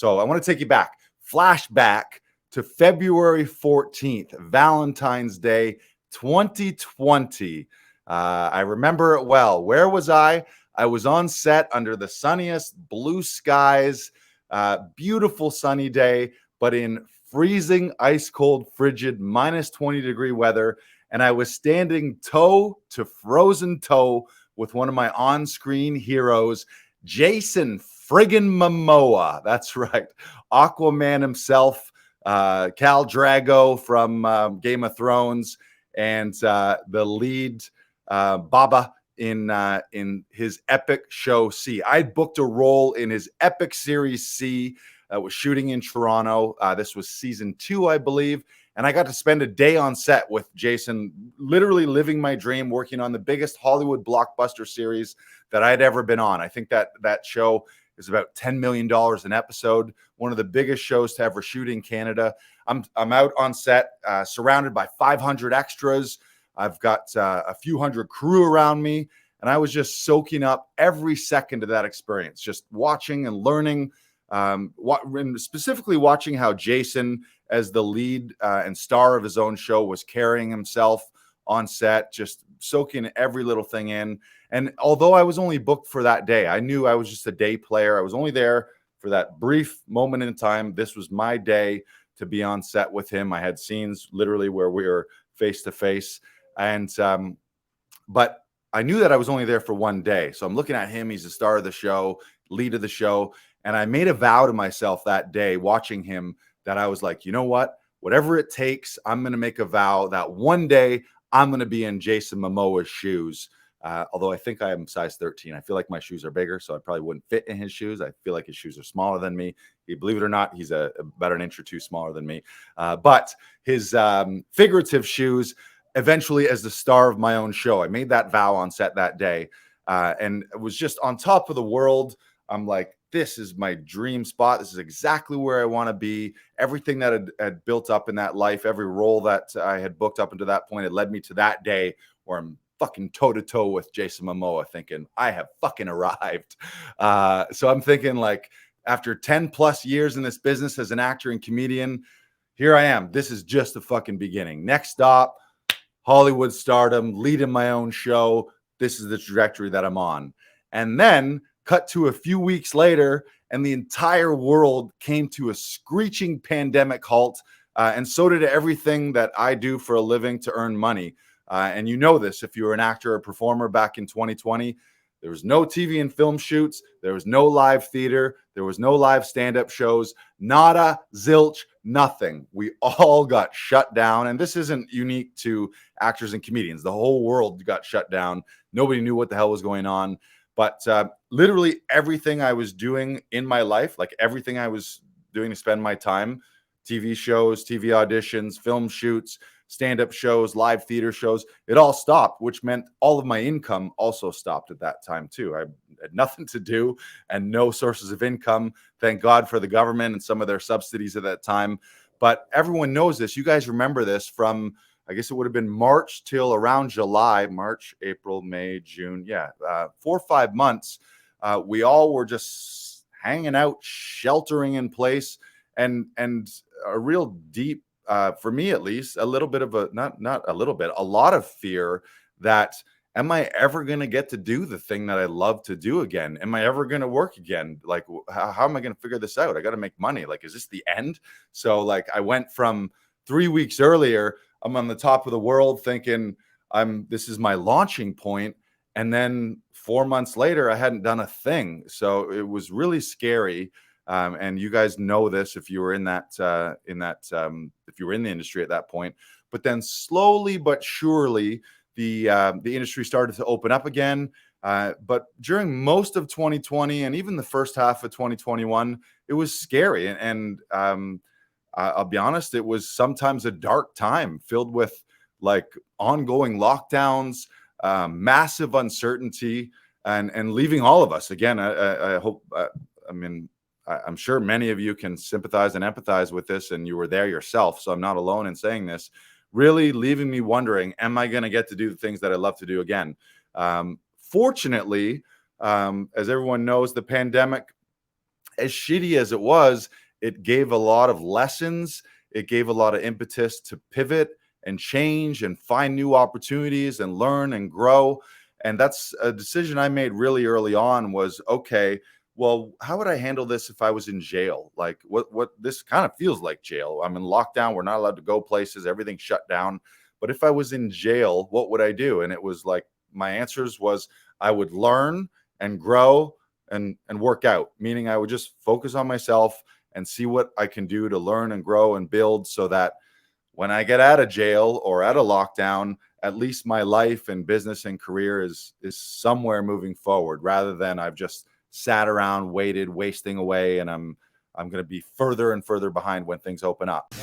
So I want to take you back, flashback to February 14th, Valentine's Day, 2020. I remember it well. Where was I? I was on set under the sunniest blue skies, beautiful sunny day, but in freezing, ice cold, frigid, minus 20-degree weather. And I was standing toe to frozen toe with one of my on-screen heroes, Jason friggin' Momoa. That's right. Aquaman himself, Khal Drago from Game of Thrones, and the lead Baba in his epic show C. I booked a role in his epic series C that was shooting in Toronto. This was season 2, I believe. And I got to spend a day on set with Jason, literally living my dream, working on the biggest Hollywood blockbuster series that I'd ever been on. I think that show is about $10 million an episode, one of the biggest shows to ever shoot in Canada. I'm out on set, surrounded by 500 extras. I've got a few hundred crew around me, and I was just soaking up every second of that experience, just watching and learning, and specifically watching how Jason, as the lead and star of his own show, was carrying himself on set, just soaking every little thing in. And although I was only booked for that day, I knew I was just a day player. I was only there for that brief moment in time. This was my day to be on set with him. I had scenes literally where we were face to face. And but I knew that I was only there for one day. So I'm looking at him. He's the star of the show, lead of the show. And I made a vow to myself that day watching him that I was like, you know what? Whatever it takes, I'm going to make a vow that one day I'm going to be in Jason Momoa's shoes. Although I think I am size 13. I feel like my shoes are bigger, so I probably wouldn't fit in his shoes. I feel like his shoes are smaller than me. Believe it or not, he's about an inch or two smaller than me. But his figurative shoes, eventually as the star of my own show, I made that vow on set that day. And it was just on top of the world. I'm like, this is my dream spot. This is exactly where I want to be. Everything that had built up in that life, every role that I had booked up until that point, had led me to that day where I'm fucking toe to toe with Jason Momoa, thinking I have fucking arrived. So I'm thinking, like, after 10 plus years in this business as an actor and comedian, here I am. This is just the fucking beginning. Next stop, Hollywood stardom, leading my own show. This is the trajectory that I'm on. And then cut to a few weeks later, and the entire world came to a screeching pandemic halt. And so did everything that I do for a living to earn money. And you know this, if you were an actor or performer back in 2020, there was no TV and film shoots. There was no live theater. There was no live stand-up shows. Nada, zilch, nothing. We all got shut down. And this isn't unique to actors and comedians. The whole world got shut down. Nobody knew what the hell was going on. But literally everything I was doing in my life, like everything I was doing to spend my time, TV shows, TV auditions, film shoots, stand-up shows, live theater shows, it all stopped, which meant all of my income also stopped at that time too. I had nothing to do and no sources of income. Thank God for the government and some of their subsidies at that time. But everyone knows this. You guys remember this from, I guess it would have been March till around July, March, April, May, June. Yeah, 4 or 5 months. We all were just hanging out, sheltering in place, and a real deep, for me at least, a little bit of a, not a little bit, a lot of fear that, am I ever going to get to do the thing that I love to do again? Am I ever going to work again? Like, how am I going to figure this out? I got to make money. Like, is this the end? So like, I went from 3 weeks earlier, I'm on the top of the world thinking this is my launching point. And then 4 months later, I hadn't done a thing. So it was really scary. And you guys know this if you were if you were in the industry at that point. But then slowly but surely, the industry started to open up again. But during most of 2020 and even the first half of 2021, it was scary. And I'll be honest, it was sometimes a dark time filled with like ongoing lockdowns, massive uncertainty, and leaving all of us. Again, I hope, I'm sure many of you can sympathize and empathize with this, and you were there yourself, so I'm not alone in saying this, really leaving me wondering, am I going to get to do the things that I love to do again? Fortunately, as everyone knows, the pandemic as shitty as it was, it gave a lot of lessons. It gave a lot of impetus to pivot and change and find new opportunities and learn and grow. And that's a decision I made really early on was, okay, well, how would I handle this if I was in jail? Like what this kind of feels like jail. I'm in lockdown. We're not allowed to go places. Everything's shut down. But if I was in jail, what would I do? And it was like, my answers was I would learn and grow and work out, meaning I would just focus on myself and see what I can do to learn and grow and build so that when I get out of jail or out of lockdown, at least my life and business and career is somewhere moving forward rather than I've just sat around, waited, wasting away, and I'm going to be further and further behind when things open up.